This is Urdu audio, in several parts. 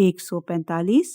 145।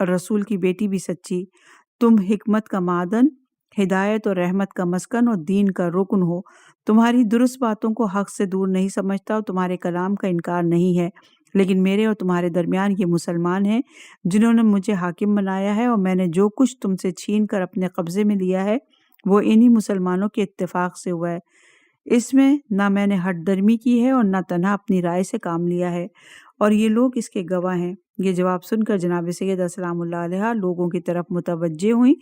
اور رسول کی بیٹی بھی سچی۔ تم حکمت کا معدن، ہدایت اور رحمت کا مسکن اور دین کا رکن ہو۔ تمہاری درست باتوں کو حق سے دور نہیں سمجھتا اور تمہارے کلام کا انکار نہیں ہے، لیکن میرے اور تمہارے درمیان یہ مسلمان ہیں جنہوں نے مجھے حاکم بنایا ہے، اور میں نے جو کچھ تم سے چھین کر اپنے قبضے میں لیا ہے وہ انہی مسلمانوں کے اتفاق سے ہوا ہے۔ اس میں نہ میں نے ہٹ درمی کی ہے اور نہ تنہا اپنی رائے سے کام لیا ہے، اور یہ لوگ اس کے گواہ ہیں۔ یہ جواب سن کر جناب سیدہ سلام اللہ علیہا لوگوں کی طرف متوجہ ہوئیں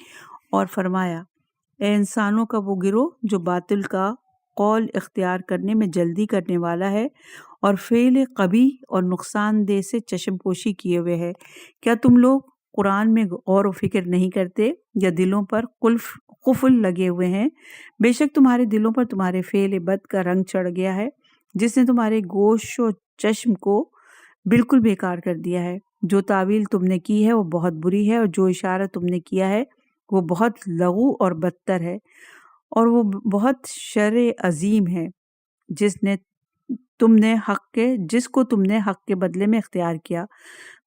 اور فرمایا، اے انسانوں کا وہ گروہ جو باطل کا قول اختیار کرنے میں جلدی کرنے والا ہے اور فعل قبیح اور نقصان دہ سے چشم پوشی کیے ہوئے ہے، کیا تم لوگ قرآن میں غور و فکر نہیں کرتے یا دلوں پر قفل لگے ہوئے ہیں؟ بے شک تمہارے دلوں پر تمہارے فعل بد کا رنگ چڑھ گیا ہے، جس نے تمہارے گوش و چشم کو بالکل بیکار کر دیا ہے۔ جو تعویل تم نے کی ہے وہ بہت بری ہے، اور جو اشارہ تم نے کیا ہے وہ بہت لغو اور بدتر ہے، اور وہ بہت شر عظیم ہے جس کو تم نے حق کے بدلے میں اختیار کیا۔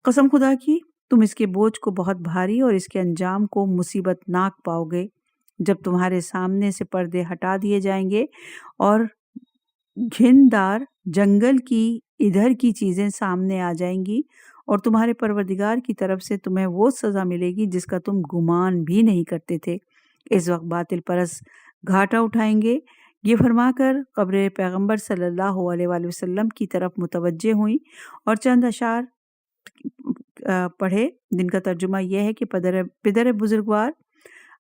قسم خدا کی تم اس کے بوجھ کو بہت بھاری اور اس کے انجام کو مصیبت ناک پاؤ گے۔ جب تمہارے سامنے سے پردے ہٹا دیے جائیں گے اور گھندار جنگل کی ادھر کی چیزیں سامنے آ جائیں گی، اور تمہارے پروردگار کی طرف سے تمہیں وہ سزا ملے گی جس کا تم گمان بھی نہیں کرتے تھے، اس وقت باطل پرست گھاٹا اٹھائیں گے۔ یہ فرما کر قبر پیغمبر صلی اللہ علیہ وآلہ وسلم کی طرف متوجہ ہوئیں اور چند اشعار پڑھے، جن کا ترجمہ یہ ہے کہ پدر بزرگوار،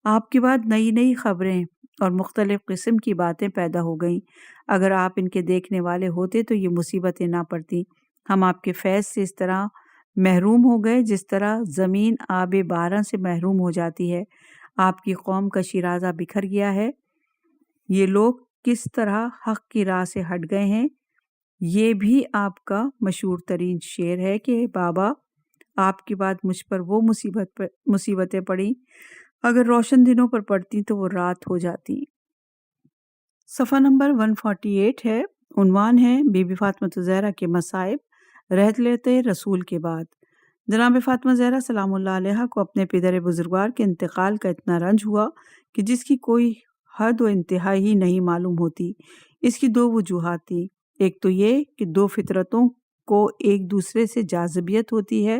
آپ کے بعد نئی نئی خبریں اور مختلف قسم کی باتیں پیدا ہو گئیں۔ اگر آپ ان کے دیکھنے والے ہوتے تو یہ مصیبتیں نہ پڑتی۔ ہم آپ کے فیض سے اس طرح محروم ہو گئے جس طرح زمین آب بارہ سے محروم ہو جاتی ہے۔ آپ کی قوم کا شیرازہ بکھر گیا ہے۔ یہ لوگ کس طرح حق کی راہ سے ہٹ گئے ہیں۔ یہ بھی آپ کا مشہور ترین شعر ہے کہ بابا، آپ کے بعد مجھ پر وہ مصیبتیں پڑیں، اگر روشن دنوں پر پڑتی تو وہ رات ہو جاتی۔ صفحہ نمبر 148 ہے۔ عنوان ہے بی بی فاطمہ زہرا کے مصائب رحلت رسول کے بعد۔ جناب فاطمہ زہرا سلام اللہ علیہا کو اپنے پدر بزرگوار کے انتقال کا اتنا رنج ہوا کہ جس کی کوئی حد و انتہا ہی نہیں معلوم ہوتی۔ اس کی دو وجوہات تھیں، ایک تو یہ کہ دو فطرتوں کو ایک دوسرے سے جاذبیت ہوتی ہے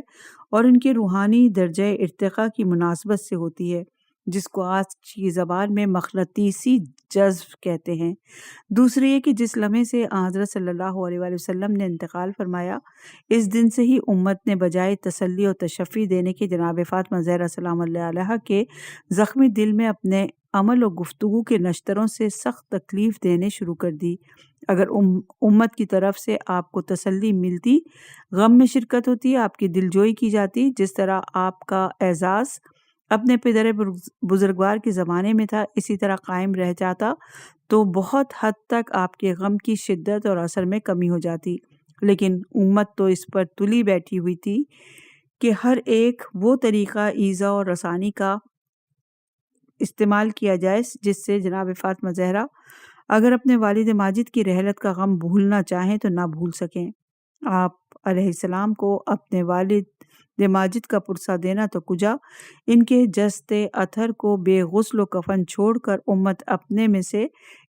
اور ان کے روحانی درجہ ارتقاء کی مناسبت سے ہوتی ہے، جس کو آج کی زبان میں مغناطیسی جذب کہتے ہیں۔ دوسری یہ کہ جس لمحے سے حضرت صلی اللہ علیہ وآلہ وسلم نے انتقال فرمایا، اس دن سے ہی امت نے بجائے تسلی اور تشفی دینے کے جناب فاطمہ زہرا سلام اللہ علیہا کے زخمی دل میں اپنے عمل و گفتگو کے نشتروں سے سخت تکلیف دینے شروع کر دی۔ اگر امت کی طرف سے آپ کو تسلی ملتی، غم میں شرکت ہوتی، آپ کی دلجوئی کی جاتی، جس طرح آپ کا اعزاز اپنے پدر بزرگوار کے زمانے میں تھا اسی طرح قائم رہ جاتا، تو بہت حد تک آپ کے غم کی شدت اور اثر میں کمی ہو جاتی۔ لیکن امت تو اس پر تلی بیٹھی ہوئی تھی کہ ہر ایک وہ طریقہ ایذا اور رسانی کا استعمال کیا جائے جس سے جناب فاطمہ زہرا اگر اپنے والد ماجد کی رحلت کا غم بھولنا چاہیں تو نہ بھول سکیں۔ آپ علیہ السلام کو اپنے والد ماجد کا پرسہ دینا تو کجا، ان کے جسد اطہر کو بے غسل و کفن چھوڑ کر امت اپنے میں سے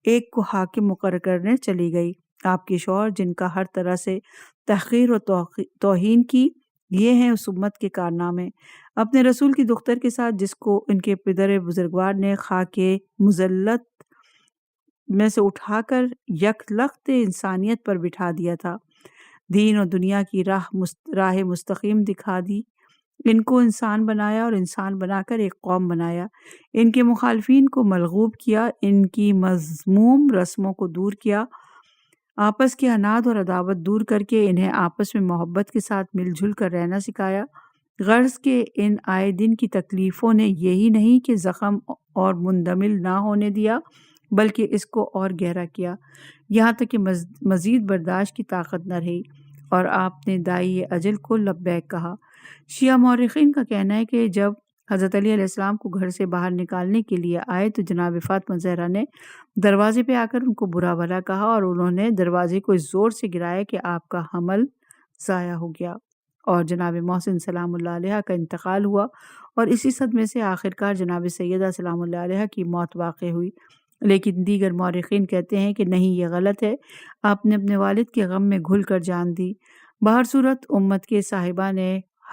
ایک کو حاکم مقرر کرنے چلی گئی۔ آپ کے شوہر جن کا ہر طرح سے تحقیر و توہین کی، یہ ہیں اس امت کے کارنامے۔ اپنے رسول کی دختر کے ساتھ جس کو ان کے پدر بزرگوار نے خاک مذلت میں سے اٹھا کر یک لخت انسانیت پر بٹھا دیا تھا، دین اور دنیا کی راہ مستقیم دکھا دی، ان کو انسان بنایا اور انسان بنا کر ایک قوم بنایا، ان کے مخالفین کو ملغوب کیا، ان کی مذموم رسموں کو دور کیا، آپس کے عناد اور عداوت دور کر کے انہیں آپس میں محبت کے ساتھ مل جل کر رہنا سکھایا۔ غرض کہ ان آئے دن کی تکلیفوں نے یہی نہیں کہ زخم اور مندمل نہ ہونے دیا، بلکہ اس کو اور گہرا کیا، یہاں تک کہ مزید برداشت کی طاقت نہ رہی، اور آپ نے داعی اجل کو لبیک کہا۔ شیعہ مورخین کا کہنا ہے کہ جب حضرت علی علیہ السلام کو گھر سے باہر نکالنے کے لیے آئے تو جناب فاطمہ زہرا نے دروازے پہ آ کر ان کو برا بھلا کہا، اور انہوں نے دروازے کو اس زور سے گرایا کہ آپ کا حمل ضائع ہو گیا اور جناب محسن سلام اللہ علیہ کا انتقال ہوا، اور اسی صدمے سے آخرکار جناب سیدہ سلام اللہ علیہ کی موت واقع ہوئی۔ لیکن دیگر مورخین کہتے ہیں کہ نہیں، یہ غلط ہے، آپ نے اپنے والد کے غم میں گھل کر جان دی۔ بہر صورت امت کے صاحبان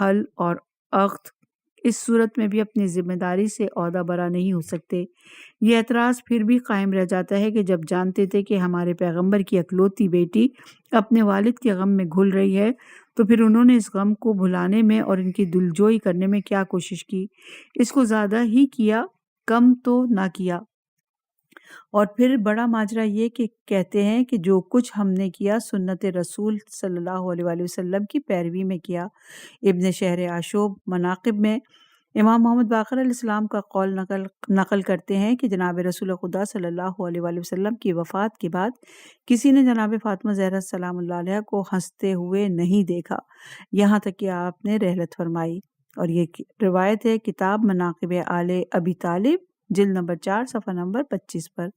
حل اور عقد اس صورت میں بھی اپنی ذمہ داری سے عہدہ برا نہیں ہو سکتے۔ یہ اعتراض پھر بھی قائم رہ جاتا ہے کہ جب جانتے تھے کہ ہمارے پیغمبر کی اکلوتی بیٹی اپنے والد کے غم میں گھل رہی ہے، تو پھر انہوں نے اس غم کو بھلانے میں اور ان کی دلجوئی کرنے میں کیا کوشش کی؟ اس کو زیادہ ہی کیا، کم تو نہ کیا۔ اور پھر بڑا ماجرا یہ کہ کہتے ہیں کہ جو کچھ ہم نے کیا سنت رسول صلی اللہ علیہ وآلہ وسلم کی پیروی میں کیا۔ ابن شہر آشوب مناقب میں امام محمد باقر علیہ السلام کا قول نقل کرتے ہیں کہ جناب رسول خدا صلی اللہ علیہ وآلہ وسلم کی وفات کے بعد کسی نے جناب فاطمہ زہرا سلام اللہ علیہ کو ہنستے ہوئے نہیں دیکھا، یہاں تک کہ آپ نے رحلت فرمائی۔ اور یہ روایت ہے کتاب مناقب آل ابی طالب، جلد نمبر 4 صفحہ نمبر 25 پر۔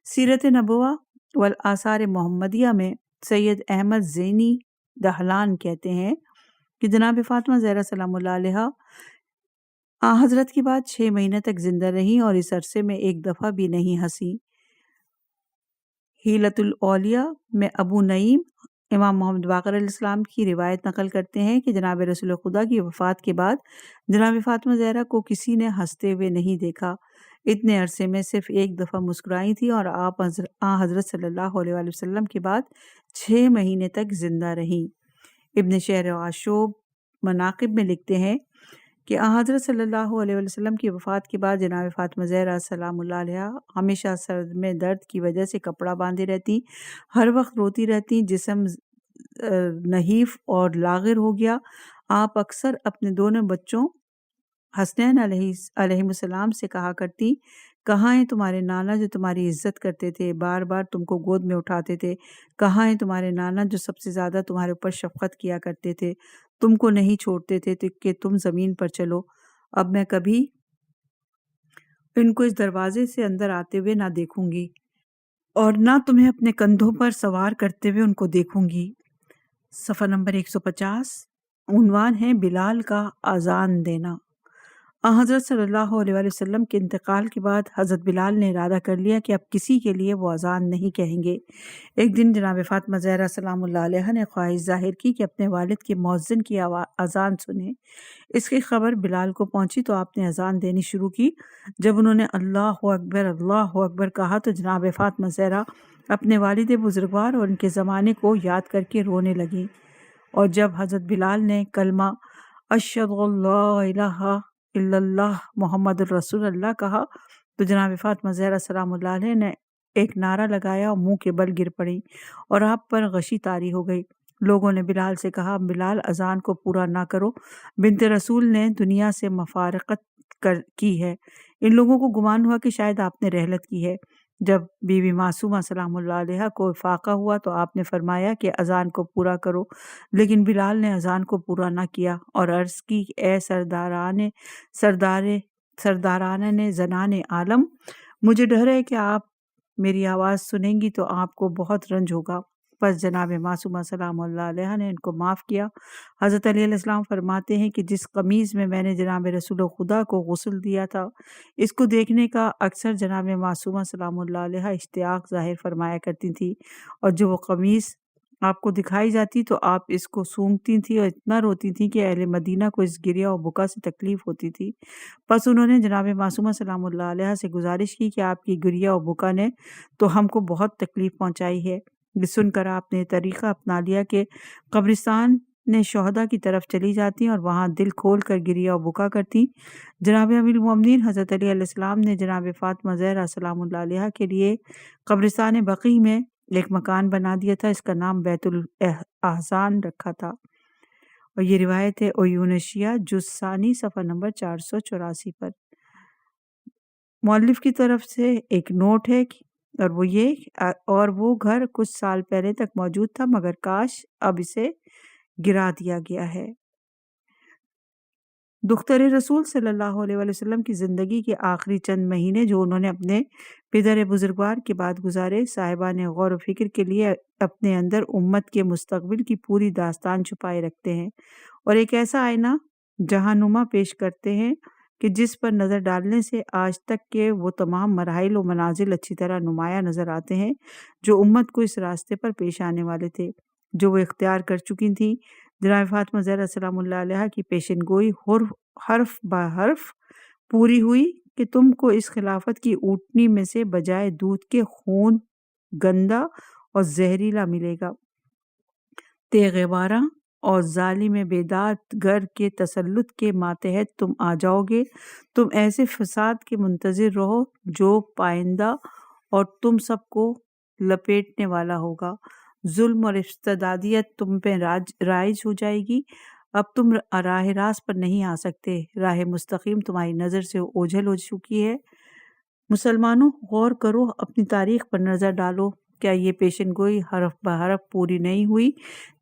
سیرت نبوہ والآثار محمدیہ میں سید احمد زینی دہلان کہتے ہیں کہ جناب فاطمہ زہرا سلام اللہ علیہ حضرت کی بعد 6 مہینے تک زندہ رہیں اور اس عرصے میں ایک دفعہ بھی نہیں ہنسی۔ حیلۃ الاولیاء میں ابو نعیم امام محمد باقر علیہ السلام کی روایت نقل کرتے ہیں کہ جناب رسول خدا کی وفات کے بعد جناب فاطمہ زہرا کو کسی نے ہنستے ہوئے نہیں دیکھا، اتنے عرصے میں صرف ایک دفعہ مسکرائی تھی اور آپ حضرت صلی اللہ علیہ وآلہ وسلم کے بعد 6 مہینے تک زندہ رہیں۔ ابن شہر آشوب مناقب میں لکھتے ہیں کہ حضرت صلی اللہ علیہ وسلم کی وفات کے بعد جناب فاطمہ زہرا سلام اللہ علیہ ہمیشہ سر میں درد کی وجہ سے کپڑا باندھے رہتی، ہر وقت روتی رہتی، جسم نحیف اور لاغر ہو گیا۔ آپ اکثر اپنے دونوں بچوں حسنین علیہم السلام سے کہا کرتی، کہاں ہیں تمہارے نانا جو تمہاری عزت کرتے تھے، بار بار تم کو گود میں اٹھاتے تھے؟ کہاں ہیں تمہارے نانا جو سب سے زیادہ تمہارے اوپر شفقت کیا کرتے تھے، تم کو نہیں چھوڑتے تھے کہ تم زمین پر چلو؟ اب میں کبھی ان کو اس دروازے سے اندر آتے ہوئے نہ دیکھوں گی اور نہ تمہیں اپنے کندھوں پر سوار کرتے ہوئے ان کو دیکھوں گی۔ صفحہ نمبر 150 عنوان ہے بلال کا اذان دینا۔ حضرت صلی اللہ علیہ وآلہ وسلم کے انتقال کے بعد حضرت بلال نے ارادہ کر لیا کہ اب کسی کے لیے وہ اذان نہیں کہیں گے۔ ایک دن جناب فاطمہ زہرا سلام اللہ علیہ نے خواہش ظاہر کی کہ اپنے والد کے مؤذن کی اذان سنیں۔ اس کی خبر بلال کو پہنچی تو آپ نے اذان دینی شروع کی۔ جب انہوں نے اللہ اکبر کہا تو جناب فاطمہ زہرا اپنے والد بزرگوار اور ان کے زمانے کو یاد کر کے رونے لگیں، اور جب حضرت بلال نے کلمہ اشہد ان لا الہ الا اللہ محمد الرسول اللہ کہا تو جناب فاطمہ زہرا سلام اللہ علیہ نے ایک نعرہ لگایا اور منہ کے بل گر پڑی اور آپ پر غشی طاری ہو گئی۔ لوگوں نے بلال سے کہا، بلال اذان کو پورا نہ کرو، بنت رسول نے دنیا سے مفارقت کی ہے۔ ان لوگوں کو گمان ہوا کہ شاید آپ نے رحلت کی ہے۔ جب بی بی معصومہ سلام اللہ علیہ کو افاقہ ہوا تو آپ نے فرمایا کہ اذان کو پورا کرو، لیکن بلال نے اذان کو پورا نہ کیا اور عرض کی، اے سرداران زنان عالم، مجھے ڈر ہے کہ آپ میری آواز سنیں گی تو آپ کو بہت رنج ہوگا۔ پس جناب معصومہ سلام اللہ علیہ نے ان کو معاف کیا۔ حضرت علی علیہ السلام فرماتے ہیں کہ جس قمیض میں میں نے جناب رسول خدا کو غسل دیا تھا، اس کو دیکھنے کا اکثر جناب معصومہ سلام اللہ علیہ اشتیاق ظاہر فرمایا کرتی تھی، اور جو وہ قمیض آپ کو دکھائی جاتی تو آپ اس کو سونگتی تھی اور اتنا روتی تھی کہ اہل مدینہ کو اس گریہ اور بکا سے تکلیف ہوتی تھی۔ پس انہوں نے جناب معصومہ سلام اللہ علیہ سے گزارش کی کہ آپ کی گریہ اور بکا نے تو ہم کو بہت تکلیف پہنچائی ہے۔ یہ سن کر آپ نے طریقہ اپنا لیا کہ قبرستان نے شہداء کی طرف چلی جاتی اور وہاں دل کھول کر گریہ و بکا کرتی۔ جناب امیر المومنین حضرت علی علیہ السلام نے جناب فاطمہ زہرا سلام اللہ علیہ کے لیے قبرستان بقیع میں ایک مکان بنا دیا تھا، اس کا نام بیت الاحزان رکھا تھا۔ اور یہ روایت ہے عیونشیہ جز ثانی صفحہ نمبر 484 پر۔ مؤلف کی طرف سے ایک نوٹ ہے اور وہ گھر کچھ سال پہلے تک موجود تھا مگر کاش اب اسے گرا دیا گیا ہے۔ دختر رسول صلی اللہ علیہ وآلہ وسلم کی زندگی کے آخری چند مہینے جو انہوں نے اپنے پدر بزرگوار کے بعد گزارے، صاحبان غور و فکر کے لیے اپنے اندر امت کے مستقبل کی پوری داستان چھپائے رکھتے ہیں اور ایک ایسا آئینہ جہانما پیش کرتے ہیں کہ جس پر نظر ڈالنے سے آج تک کے وہ تمام مراحل و منازل اچھی طرح نمایاں نظر آتے ہیں جو امت کو اس راستے پر پیش آنے والے تھے، جو وہ اختیار کر چکی تھیں۔ جناب فاطمہ زہرا سلام اللہ علیہ کی پیشن گوئی حرف بحرف پوری ہوئی کہ تم کو اس خلافت کی اونٹنی میں سے بجائے دودھ کے خون گندا اور زہریلا ملے گا، تیغ بارہ اور ظالم بیداد گر کے تسلط کے ماتحت تم آ جاؤ گے۔ تم ایسے فساد کے منتظر رہو جو پائندہ اور تم سب کو لپیٹنے والا ہوگا۔ ظلم اور استبدادیت تم پہ رائج ہو جائے گی۔ اب تم راہ راست پر نہیں آ سکتے، راہ مستقیم تمہاری نظر سے اوجھل ہو چکی ہے۔ مسلمانوں، غور کرو، اپنی تاریخ پر نظر ڈالو، کیا یہ پیشن گوئی حرف بحرف پوری نہیں ہوئی؟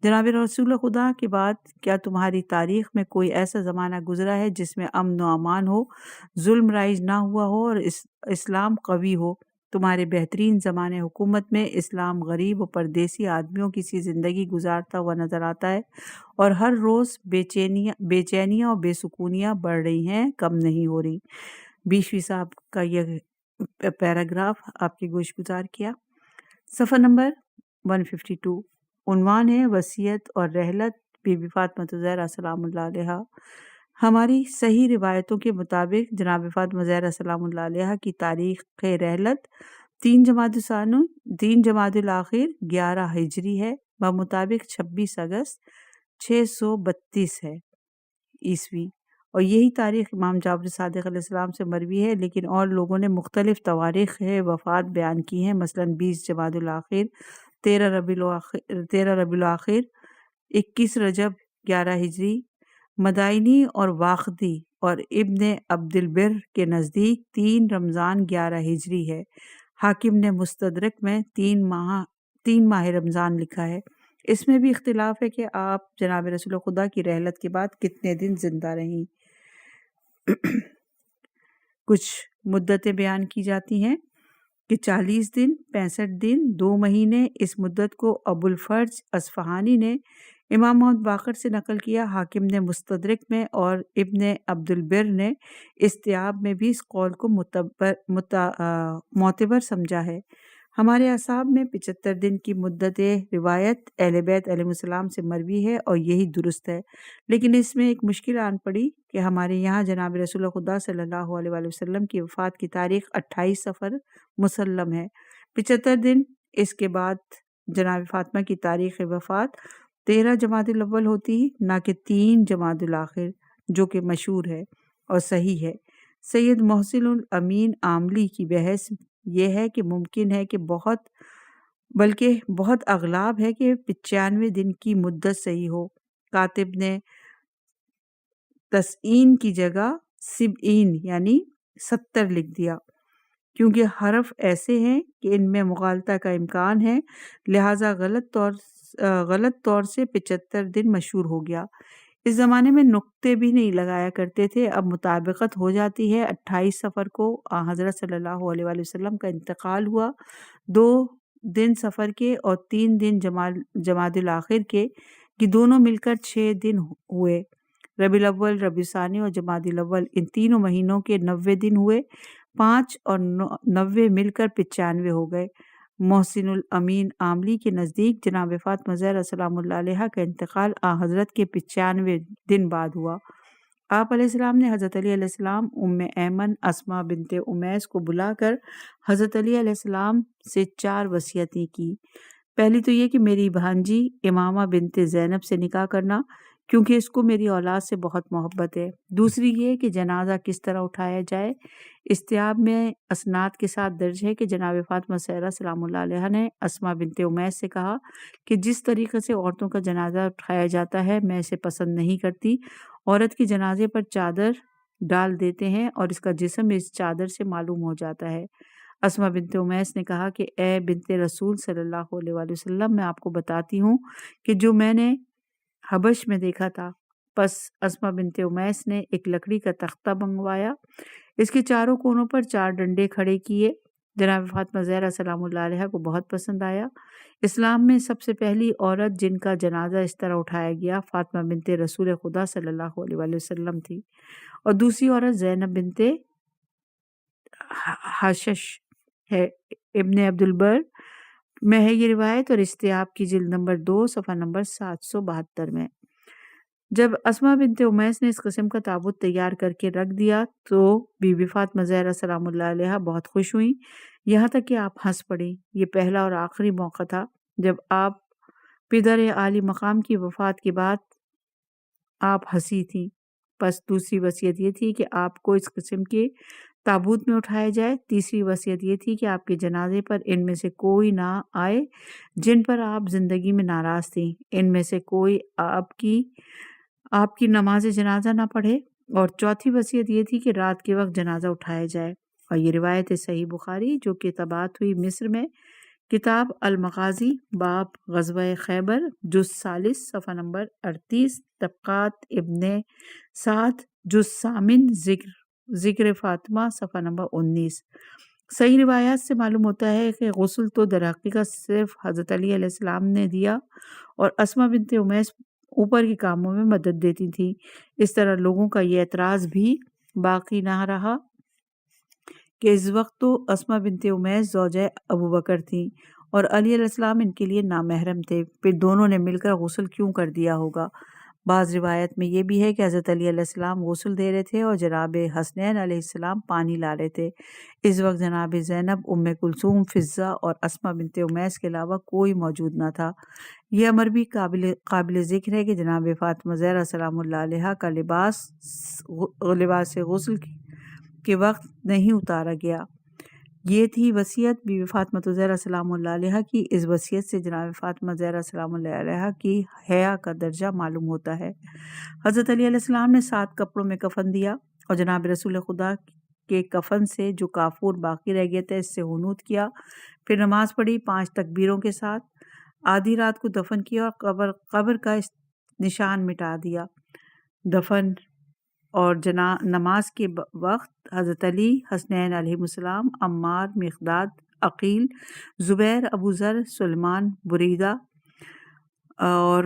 جناب رسول خدا کے بعد کیا تمہاری تاریخ میں کوئی ایسا زمانہ گزرا ہے جس میں امن و امان ہو، ظلم رائج نہ ہوا ہو اور اسلام قوی ہو؟ تمہارے بہترین زمانے حکومت میں اسلام غریب و پردیسی آدمیوں کی سی زندگی گزارتا ہوا نظر آتا ہے اور ہر روز بے چینیاں اور بے سکونیاں بڑھ رہی ہیں، کم نہیں ہو رہی۔ بیشوی صاحب کا یہ پیراگراف آپ کے گوش گزار کیا۔ صفحہ نمبر 152، عنوان ہے وصیت اور رحلت بی بی فاطمہ زہرا سلام اللہ علیہ۔ ہماری صحیح روایتوں کے مطابق جناب فاطمہ زہرا سلام اللہ علیہ کی تاریخ رحلت 3 جمادی الاخر 11 ہجری ہے، بمطابق 26 اگست 632 ہے عیسوی، اور یہی تاریخ امام جعفر صادق علیہ السلام سے مروی ہے، لیکن اور لوگوں نے مختلف تواریخ وفات بیان کی ہیں، مثلا 20 جمادی الاخر 13 ربیع الاخر 21 رجب 11 ہجری، مدائنی اور واقدی اور ابن عبد البر کے نزدیک 3 رمضان 11 ہجری ہے۔ حاکم نے مستدرک میں 3 ماہ رمضان لکھا ہے۔ اس میں بھی اختلاف ہے کہ آپ جناب رسول خدا کی رحلت کے بعد کتنے دن زندہ رہیں۔ کچھ مدتیں بیان کی جاتی ہیں کہ 40 دن، 65 دن، 2 مہینے۔ اس مدت کو ابو الفرج اصفہانی نے امام محمد باقر سے نقل کیا، حاکم نے مستدرک میں اور ابن عبد البر نے استیاب میں بھی اس قول کو معتبر سمجھا ہے۔ ہمارے اصحاب میں 75 دن کی مدت روایت اہل بیت علیہ السلام سے مروی ہے اور یہی درست ہے، لیکن اس میں ایک مشکل آن پڑی کہ ہمارے یہاں جناب رسول خدا صلی اللہ علیہ وآلہ وسلم کی وفات کی تاریخ 28 صفر مسلم ہے، 75 دن۔ اس کے بعد جناب فاطمہ کی تاریخ وفات 13 جمادی الاول ہوتی، نہ کہ 3 جمادی الاخر، جو کہ مشہور ہے اور صحیح ہے۔ سید محسن الامین عاملی کی بحث یہ ہے کہ ممکن ہے کہ بہت اغلاب ہے کہ 95 دن کی مدت صحیح ہو۔ کاتب نے تسعین کی جگہ 70 یعنی 70 لکھ دیا، کیونکہ حرف ایسے ہیں کہ ان میں مغالطہ کا امکان ہے، لہٰذا غلط طور سے 75 دن مشہور ہو گیا۔ اس زمانے میں نقطے بھی نہیں لگایا کرتے تھے، اب مطابقت ہو جاتی ہے۔ 28 صفر کو حضرت صلی اللہ علیہ وآلہ وسلم کا انتقال ہوا، 2 دن صفر کے اور 3 دن جمادی الاخر کے، کہ دونوں مل کر 6 دن ہوئے۔ ربیع الاول، ربیع ثانی اور جمادی الاول، ان تینوں مہینوں کے 90 دن ہوئے، 5 اور 90 مل کر 95 ہو گئے۔ محسن الامین عاملی کے نزدیک جناب فاطمہ زہرا سلام اللہ علیہ کا انتقال حضرت کے 95 دن بعد ہوا۔ آپ علیہ السلام نے حضرت علی علیہ السلام، ام ایمن، اسماء بنت امیس کو بلا کر حضرت علی علیہ السلام سے 4 وصیتیں کی۔ پہلی تو یہ کہ میری بھانجی امامہ بنت زینب سے نکاح کرنا، کیونکہ اس کو میری اولاد سے بہت محبت ہے۔ دوسری یہ کہ جنازہ کس طرح اٹھایا جائے۔ استیاب میں اسناد کے ساتھ درج ہے کہ جناب فاطمہ زہرا سلام اللہ علیہ نے اسماء بنت امیس سے کہا کہ جس طریقے سے عورتوں کا جنازہ اٹھایا جاتا ہے میں اسے پسند نہیں کرتی۔ عورت کے جنازے پر چادر ڈال دیتے ہیں اور اس کا جسم اس چادر سے معلوم ہو جاتا ہے۔ اسماء بنت امیس نے کہا کہ اے بنت رسول صلی اللہ علیہ وآلہ وسلم، میں آپ کو بتاتی ہوں کہ جو میں نے حبش میں دیکھا تھا پس اسما بنت امیس نے ایک لکڑی کا تختہ منگوایا، اس کے چاروں کونوں پر 4 ڈنڈے کھڑے کیے۔ جناب فاطمہ زہرا سلام اللہ علیہ کو بہت پسند آیا۔ اسلام میں سب سے پہلی عورت جن کا جنازہ اس طرح اٹھایا گیا فاطمہ بنت رسول خدا صلی اللہ علیہ وآلہ وسلم تھی، اور دوسری عورت زینب بنت حشش ہے۔ ابن عبد البر میں ہے یہ روایت، اور استیاب کی جلد نمبر 2 صفحہ نمبر 772 میں۔ جب اسما بنت امیس نے اس قسم کا تابوت تیار کر کے رکھ دیا تو بی بی فاطمہ زہرا سلام اللہ علیہ بہت خوش ہوئیں، یہاں تک کہ آپ ہنس پڑیں۔ یہ پہلا اور آخری موقع تھا جب آپ پدر عالی مقام کی وفات کے بعد آپ ہنسی تھیں۔ پس دوسری وصیت یہ تھی کہ آپ کو اس قسم کے تابوت میں اٹھایا جائے۔ تیسری وصیت یہ تھی کہ آپ کے جنازے پر ان میں سے کوئی نہ آئے جن پر آپ زندگی میں ناراض تھیں، ان میں سے کوئی آپ کی نماز جنازہ نہ پڑھے، اور چوتھی وصیت یہ تھی کہ رات کے وقت جنازہ اٹھایا جائے۔ اور یہ روایت صحیح بخاری جو کہ طباعت ہوئی مصر میں، کتاب المغازی باب غزوہ خیبر جز 40 صفحہ نمبر 38، طبقات ابن سعد جز 8 ذکر فاطمہ صفحہ نمبر 19۔ صحیح روایات سے معلوم ہوتا ہے کہ غسل تو در حقیقت صرف حضرت علی علیہ السلام نے دیا، اور اسما بنت امیس اوپر کے کاموں میں مدد دیتی تھی۔ اس طرح لوگوں کا یہ اعتراض بھی باقی نہ رہا کہ اس وقت تو اسما بنت امیس زوجہ ابو بکر تھیں اور علی علیہ السلام ان کے لیے نامحرم تھے، پھر دونوں نے مل کر غسل کیوں کر دیا ہوگا؟ بعض روایت میں یہ بھی ہے کہ حضرت علی علیہ السلام غسل دے رہے تھے اور جناب حسنین علیہ السلام پانی لا رہے تھے۔ اس وقت جناب زینب، ام کلثوم، فضہ اور اسما بنت امیس کے علاوہ کوئی موجود نہ تھا۔ یہ امر بھی قابل ذکر ہے کہ جناب فاطمہ زہرا سلام اللہ علیہ کا لباس غسل کے وقت نہیں اتارا گیا۔ یہ تھی وصیت بی بی فاطمہ زہرا سلام اللہ علیہ کی۔ اس وصیت سے جناب فاطمہ زہرا سلام اللہ علیہ کی حیا کا درجہ معلوم ہوتا ہے۔ حضرت علی علیہ السلام نے 7 کپڑوں میں کفن دیا، اور جناب رسول خدا کے کفن سے جو کافور باقی رہ گیا تھا اس سے حنوط کیا، پھر نماز پڑھی 5 تکبیروں کے ساتھ، آدھی رات کو دفن کیا اور قبر کا نشان مٹا دیا۔ دفن اور نماز کے وقت حضرت علی، حسنین علیہ السلام، عمار، مقداد، عقیل، زبیر، ابو ذر، سلمان، بریدہ اور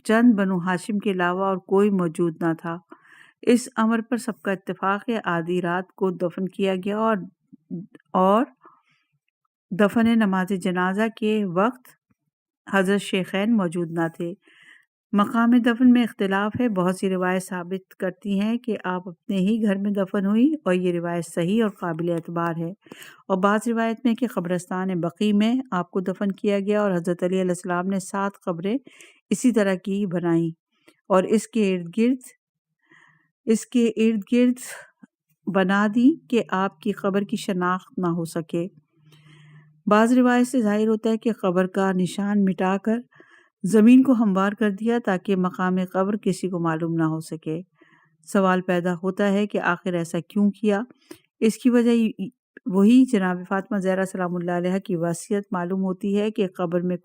چند بنو ہاشم کے علاوہ اور کوئی موجود نہ تھا۔ اس امر پر سب کا اتفاق ہے۔ آدھی رات کو دفن کیا گیا اور دفن نماز جنازہ کے وقت حضرت شیخین موجود نہ تھے۔ مقام دفن میں اختلاف ہے۔ بہت سی روایت ثابت کرتی ہیں کہ آپ اپنے ہی گھر میں دفن ہوئی، اور یہ روایت صحیح اور قابل اعتبار ہے، اور بعض روایت میں کہ قبرستان بقیع میں آپ کو دفن کیا گیا، اور حضرت علی علیہ السلام نے 7 قبریں اسی طرح کی بنائیں اور اس کے ارد گرد بنا دی کہ آپ کی قبر کی شناخت نہ ہو سکے۔ بعض روایت سے ظاہر ہوتا ہے کہ قبر کا نشان مٹا کر زمین کو ہموار کر دیا تاکہ مقام قبر کسی کو معلوم نہ ہو سکے۔ سوال پیدا ہوتا ہے کہ آخر ایسا کیوں کیا؟ اس کی وجہ وہی جناب فاطمہ زہرا سلام اللہ علیہ کی وصیت معلوم ہوتی ہے کہ قبر میں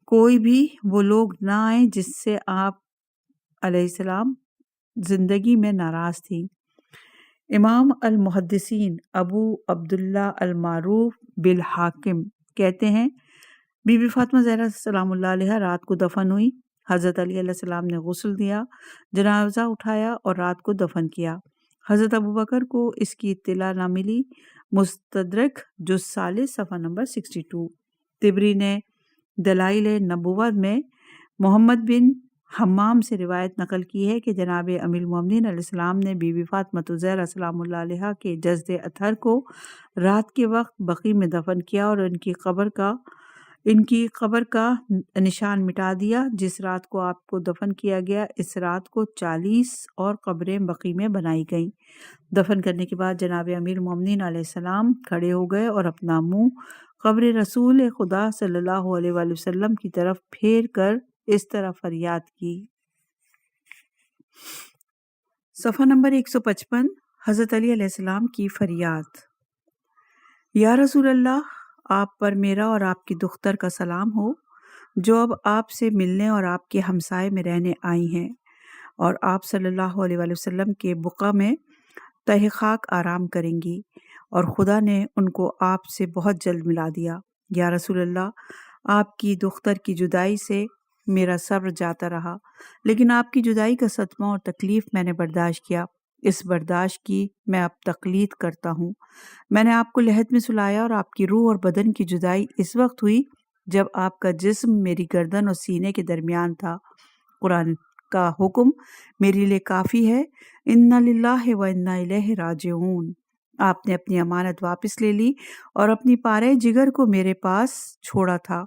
کوئی بھی وہ لوگ نہ آئیں جس سے آپ علیہ السلام زندگی میں ناراض تھی۔ امام المحدثین ابو عبداللہ المعروف بالحاکم کہتے ہیں بی بی فاطمہ زہرا سلام اللہ علیہ رات کو دفن ہوئی۔ حضرت علی علیہ السلام نے غسل دیا، جنازہ اٹھایا اور رات کو دفن کیا۔ حضرت ابو بکر کو اس کی اطلاع نہ ملی۔ مستدرک جز 40 صفحہ نمبر 62۔ طبری نے دلائل نبوت میں محمد بن حمام سے روایت نقل کی ہے کہ جناب امیر المومنین علیہ السلام نے بی بی فاطمہ زہرا سلام اللہ علیہ کے جسد اطہر کو رات کے وقت بقیع میں دفن کیا اور ان کی قبر کا نشان مٹا دیا۔ جس رات کو آپ کو دفن کیا گیا اس رات کو 40 اور قبریں بقیع میں بنائی گئیں۔ دفن کرنے کے بعد جناب امیر المومنین علیہ السلام کھڑے ہو گئے اور اپنا منہ قبر رسول خدا صلی اللہ علیہ وآلہ وسلم کی طرف پھیر کر اس طرح فریاد کی۔ صفحہ نمبر 155۔ حضرت علی علیہ السلام کی فریاد۔ یا رسول اللہ، آپ پر میرا اور آپ کی دختر کا سلام ہو جو اب آپ سے ملنے اور آپ کے ہمسائے میں رہنے آئی ہیں۔ اور آپ صلی اللہ علیہ وآلہ وسلم کے بقع میں تہ خاک آرام کریں گی، اور خدا نے ان کو آپ سے بہت جلد ملا دیا۔ یا رسول اللہ، آپ کی دختر کی جدائی سے میرا صبر جاتا رہا، لیکن آپ کی جدائی کا صدمہ اور تکلیف میں نے برداشت کیا۔ اس برداشت کی میں اب تقلید کرتا ہوں۔ میں نے آپ کو لحد میں سلایا، اور آپ کی روح اور بدن کی جدائی اس وقت ہوئی جب آپ کا جسم میری گردن اور سینے کے درمیان تھا۔ قرآن کا حکم میرے لیے کافی ہے، انا للہ و انا الیہ راجعون۔ آپ نے اپنی امانت واپس لے لی اور اپنی پارے جگر کو میرے پاس چھوڑا تھا،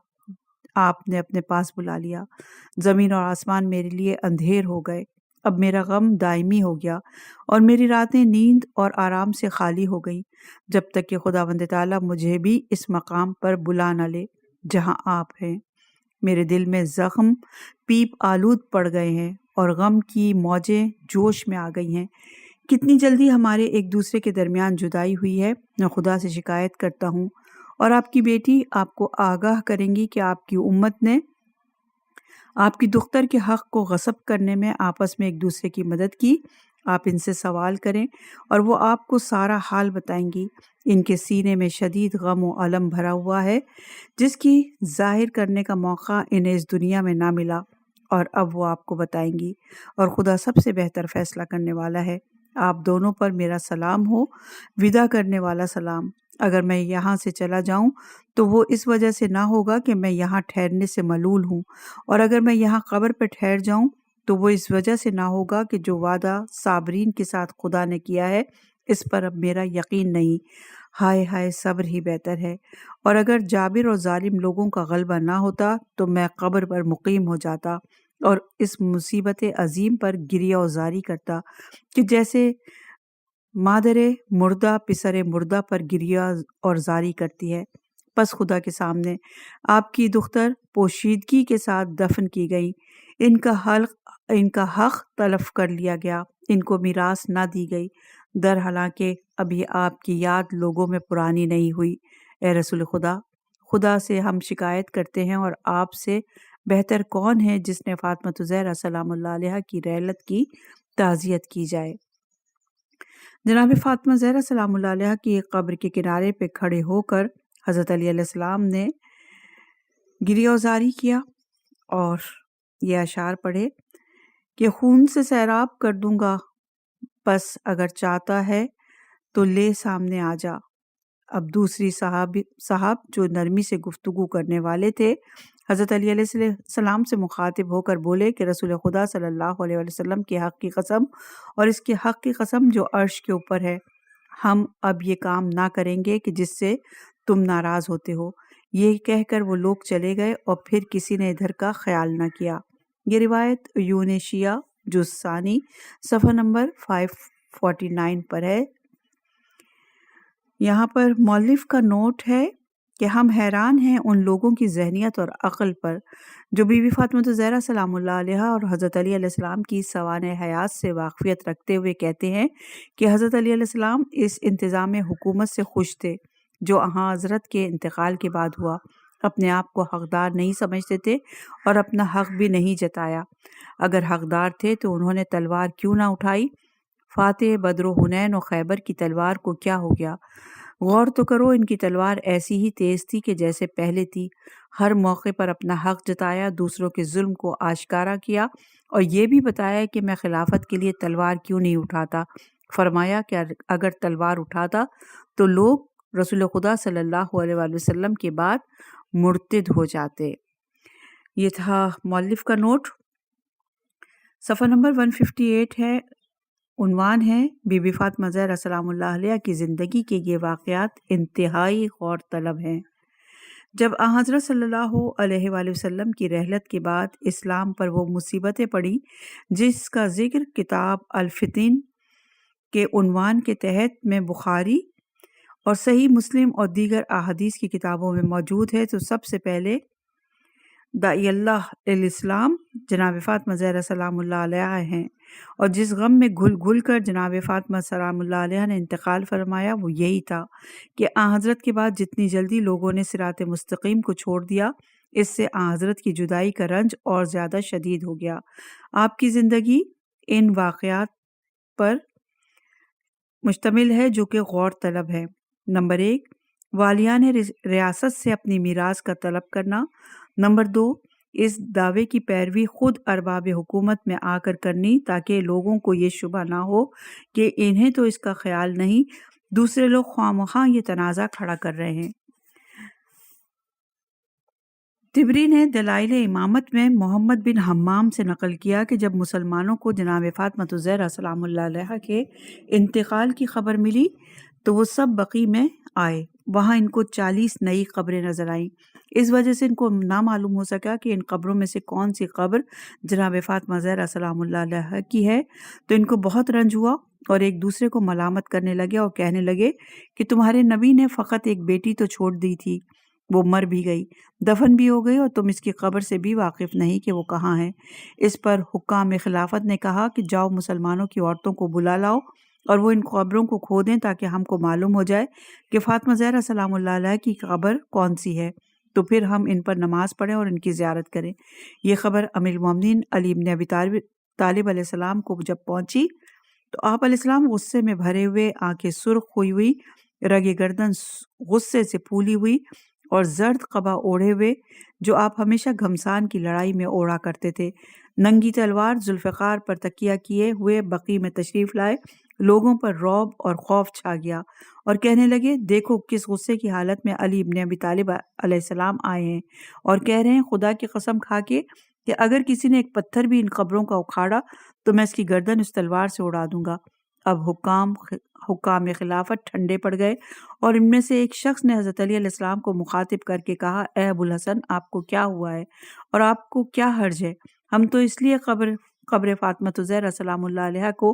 آپ نے اپنے پاس بلا لیا۔ زمین اور آسمان میرے لیے اندھیر ہو گئے۔ اب میرا غم دائمی ہو گیا اور میری راتیں نیند اور آرام سے خالی ہو گئیں، جب تک کہ خداوند تعالیٰ مجھے بھی اس مقام پر بلا نہ لے جہاں آپ ہیں۔ میرے دل میں زخم پیپ آلود پڑ گئے ہیں اور غم کی موجیں جوش میں آ گئی ہیں۔ کتنی جلدی ہمارے ایک دوسرے کے درمیان جدائی ہوئی ہے۔ میں خدا سے شکایت کرتا ہوں، اور آپ کی بیٹی آپ کو آگاہ کریں گی کہ آپ کی امت نے آپ کی دختر کے حق کو غصب کرنے میں آپس میں ایک دوسرے کی مدد کی۔ آپ ان سے سوال کریں اور وہ آپ کو سارا حال بتائیں گی۔ ان کے سینے میں شدید غم و الم بھرا ہوا ہے، جس کی ظاہر کرنے کا موقع انہیں اس دنیا میں نہ ملا، اور اب وہ آپ کو بتائیں گی، اور خدا سب سے بہتر فیصلہ کرنے والا ہے۔ آپ دونوں پر میرا سلام ہو، ودا کرنے والا سلام۔ اگر میں یہاں سے چلا جاؤں تو وہ اس وجہ سے نہ ہوگا کہ میں یہاں ٹھہرنے سے ملول ہوں، اور اگر میں یہاں قبر پہ ٹھہر جاؤں تو وہ اس وجہ سے نہ ہوگا کہ جو وعدہ صابرین کے ساتھ خدا نے کیا ہے اس پر اب میرا یقین نہیں۔ ہائے ہائے، صبر ہی بہتر ہے۔ اور اگر جابر اور ظالم لوگوں کا غلبہ نہ ہوتا تو میں قبر پر مقیم ہو جاتا اور اس مصیبت عظیم پر گریہ و زاری کرتا کہ جیسے مادر مردہ پسر مردہ پر گریہ اور زاری کرتی ہے۔ پس خدا کے سامنے آپ کی دختر پوشیدگی کے ساتھ دفن کی گئی، ان کا حق تلف کر لیا گیا، ان کو میراث نہ دی گئی، در حالانکہ ابھی آپ کی یاد لوگوں میں پرانی نہیں ہوئی۔ اے رسول خدا، خدا سے ہم شکایت کرتے ہیں، اور آپ سے بہتر کون ہے جس نے فاطمہ زہرا سلام اللہ علیہا کی رحلت کی تعزیت کی جائے۔ جناب فاطمہ زہرا سلام اللہ علیہا کی ایک قبر کے کنارے پہ کھڑے ہو کر حضرت علی علیہ السلام نے گریہ وزاری کیا اور یہ اشعار پڑھے کہ خون سے سیراب کر دوں گا، پس اگر چاہتا ہے تو لے سامنے آ جا۔ اب دوسری صاحب جو نرمی سے گفتگو کرنے والے تھے حضرت علی علیہ السلام سے مخاطب ہو کر بولے کہ رسول خدا صلی اللہ علیہ وسلم کے حق کی قسم اور اس کے حق کی قسم جو عرش کے اوپر ہے، ہم اب یہ کام نہ کریں گے کہ جس سے تم ناراض ہوتے ہو۔ یہ کہہ کر وہ لوگ چلے گئے اور پھر کسی نے ادھر کا خیال نہ کیا۔ یہ روایت عیون شیعہ جز ثانی صفحہ نمبر 549 پر ہے۔ یہاں پر مؤلف کا نوٹ ہے کہ ہم حیران ہیں ان لوگوں کی ذہنیت اور عقل پر جو بی بی فاطمہ زہرا سلام اللہ علیہا اور حضرت علی علیہ السلام کی سوانح حیات سے واقفیت رکھتے ہوئے کہتے ہیں کہ حضرت علی علیہ السلام اس انتظام حکومت سے خوش تھے جو حضرت کے انتقال کے بعد ہوا، اپنے آپ کو حقدار نہیں سمجھتے تھے اور اپنا حق بھی نہیں جتایا۔ اگر حقدار تھے تو انہوں نے تلوار کیوں نہ اٹھائی؟ فاتح بدر و حنین و خیبر کی تلوار کو کیا ہو گیا؟ غور تو کرو، ان کی تلوار ایسی ہی تیز تھی کہ جیسے پہلے تھی۔ ہر موقع پر اپنا حق جتایا، دوسروں کے ظلم کو آشکارا کیا، اور یہ بھی بتایا کہ میں خلافت کے لیے تلوار کیوں نہیں اٹھاتا۔ فرمایا کہ اگر تلوار اٹھاتا تو لوگ رسول خدا صلی اللہ علیہ وآلہ وسلم کے بعد مرتد ہو جاتے۔ یہ تھا مؤلف کا نوٹ۔ صفحہ نمبر 158 ہے۔ عنوان ہے بی بی فاطمہ زہرا سلام اللہ علیہا کی زندگی کے یہ واقعات انتہائی غور طلب ہیں۔ جب حضرت صلی اللہ علیہ وآلہ وسلم کی رحلت کے بعد اسلام پر وہ مصیبتیں پڑیں جس کا ذکر کتاب الفتن کے عنوان کے تحت میں بخاری اور صحیح مسلم اور دیگر احادیث کی کتابوں میں موجود ہے، تو سب سے پہلے داعی اللہ الاسلام جناب فاطمہ زہرا سلام اللہ علیہا ہیں، اور جس غم میں گھل گھل کر جناب فاطمہ سلام اللہ علیہا نے انتقال فرمایا وہ یہی تھا کہ حضرت کے بعد جتنی جلدی لوگوں نے صراط مستقیم کو چھوڑ دیا، اس سے حضرت کی جدائی کا رنج اور زیادہ شدید ہو گیا۔ آپ کی زندگی ان واقعات پر مشتمل ہے جو کہ غور طلب ہے۔ نمبر 1، والیان ریاست سے اپنی میراث کا طلب کرنا۔ نمبر 2، اس دعوے کی پیروی خود ارباب حکومت میں آ کر کرنی تاکہ لوگوں کو یہ شبہ نہ ہو کہ انہیں تو اس کا خیال نہیں، دوسرے لوگ خواہ مخواہ یہ تنازع کھڑا کر رہے ہیں۔ طبری نے دلائل امامت میں محمد بن حمام سے نقل کیا کہ جب مسلمانوں کو جناب فاطمۃ الزہرا سلام اللہ علیہا کے انتقال کی خبر ملی تو وہ سب بقیع میں آئے۔ وہاں ان کو 40 نئی قبریں نظر آئیں۔ اس وجہ سے ان کو نہ معلوم ہو سکا کہ ان قبروں میں سے کون سی قبر جناب فاطمہ زہرا سلام اللہ علیہا کی ہے، تو ان کو بہت رنج ہوا اور ایک دوسرے کو ملامت کرنے لگے اور کہنے لگے کہ تمہارے نبی نے فقط ایک بیٹی تو چھوڑ دی تھی، وہ مر بھی گئی، دفن بھی ہو گئی، اور تم اس کی قبر سے بھی واقف نہیں کہ وہ کہاں ہے۔ اس پر حکام خلافت نے کہا کہ جاؤ مسلمانوں کی عورتوں کو بلا لاؤ اور وہ ان قبروں کو کھودیں تاکہ ہم کو معلوم ہو جائے کہ فاطمہ زہرا سلام اللہ علیہ کی قبر کون سی ہے، تو پھر ہم ان پر نماز پڑھیں اور ان کی زیارت کریں۔ یہ خبر امیر المومنین علی بن ابی طالب علیہ السلام کو جب پہنچی تو آپ علیہ السلام غصے میں بھرے ہوئے، آنکھیں سرخ ہوئی، رگ گردن غصے سے پھولی ہوئی اور زرد قبا اوڑھے ہوئے، جو آپ ہمیشہ گھمسان کی لڑائی میں اوڑھا کرتے تھے، ننگی تلوار ذوالفقار پر تکیہ کیے ہوئے بقیع میں تشریف لائے۔ لوگوں پر رعب اور خوف چھا گیا اور کہنے لگے، دیکھو کس غصے کی حالت میں علی ابن ابی طالب علیہ السلام آئے ہیں، اور کہہ رہے ہیں خدا کی قسم کھا کے کہ اگر کسی نے ایک پتھر بھی ان قبروں کا اکھاڑا تو میں اس کی گردن اس تلوار سے اڑا دوں گا۔ اب حکام خلافت ٹھنڈے پڑ گئے اور ان میں سے ایک شخص نے حضرت علی علیہ السلام کو مخاطب کر کے کہا، اے ابو الحسن، آپ کو کیا ہوا ہے اور آپ کو کیا حرج ہے؟ ہم تو اس لیے قبر فاطمۃ الزہرا سلام اللہ علیہا کو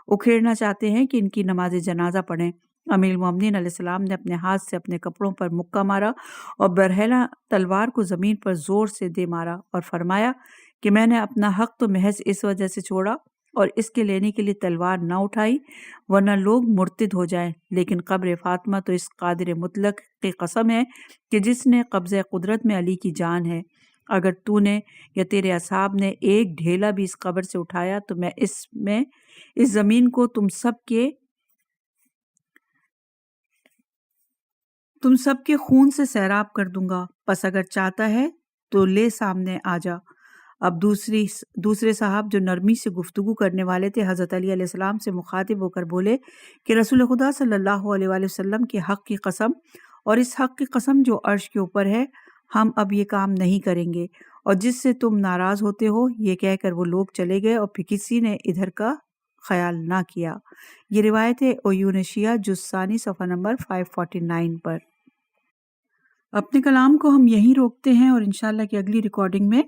اکھیڑنا چاہتے ہیں کہ ان کی نماز جنازہ پڑھیں۔ امیر المومنین علیہ السلام نے اپنے ہاتھ سے اپنے کپڑوں پر مکہ مارا اور برہنہ تلوار کو زمین پر زور سے دے مارا اور فرمایا کہ میں نے اپنا حق تو محض اس وجہ سے چھوڑا اور اس کے لینے کے لیے تلوار نہ اٹھائی ورنہ لوگ مرتد ہو جائیں، لیکن قبر فاطمہ تو اس قادر مطلق کی قسم ہے کہ جس نے قبضہ قدرت میں علی کی جان ہے، اگر تو نے یا تیرے اصحاب نے ایک ڈھیلا بھی اس قبر سے اٹھایا تو میں اس زمین کو تم سب کے خون سے سیراب کر دوں گا، پس اگر چاہتا ہے تو لے سامنے آ جا۔ اب دوسرے صاحب جو نرمی سے گفتگو کرنے والے تھے حضرت علی علیہ السلام سے مخاطب ہو کر بولے کہ رسول خدا صلی اللہ علیہ وآلہ وسلم کے حق کی قسم اور اس حق کی قسم جو عرش کے اوپر ہے، ہم اب یہ کام نہیں کریں گے، اور جس سے تم ناراض ہوتے ہو۔ یہ کہہ کر وہ لوگ چلے گئے اور پھر کسی نے ادھر کا خیال نہ کیا۔ یہ روایت ہے عیون شیعہ جز ثانی صفحہ نمبر 549 پر۔ اپنے کلام کو ہم یہیں روکتے ہیں اور انشاءاللہ کی اگلی ریکارڈنگ میں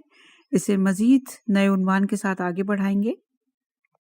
اسے مزید نئے عنوان کے ساتھ آگے بڑھائیں گے۔